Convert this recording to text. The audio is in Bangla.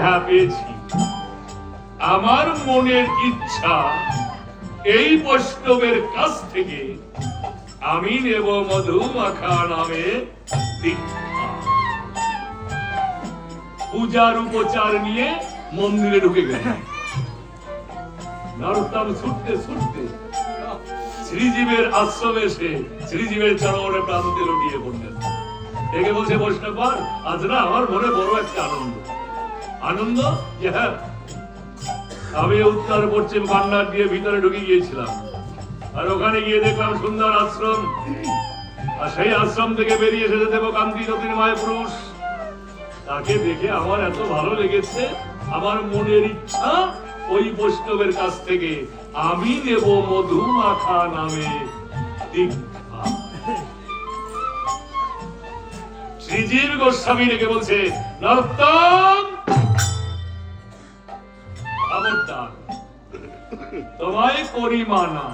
হ্যাঁ পেয়েছি। আমার মনের ইচ্ছা এই বৈষ্ণবের কাছ থেকে আমি নেব মধুমাখা নামে দীক্ষা। পূজার উপচার নিয়ে মন্দিরে ঢুকে গেল। নরোত্তম ছুটতে ছুটতে শ্রীজীবের আশ্রমে এসে শ্রীজীবের চরণে প্রান্তে লুটিয়ে পড়লেন। দেখে বলছে বৈষ্ণব, আজ না আমার মনে বড় একটা আনন্দ। আনন্দ যে হ্যাঁ, আমি উত্তর পশ্চিম কান্নার দিয়ে ভিতরে ঢুকে গিয়েছিলাম, আর ওখানে গিয়ে দেখলাম সুন্দর আশ্রম, আর সেই আশ্রম থেকে বেরিয়ে এসে দেব কান্তি জ্যোতির্ময় পুরুষ। তাকে দেখে আমার এত ভালো লেগেছে, আমার মনের ইচ্ছা ওই বৈষ্ণবের কাছ থেকে আমি নেব মধুমাখা নামে দীক্ষা। শ্রীজীব গোস্বামী রেখে বলছে, নরোত্তম খবরদার, তোমায় করি মানা।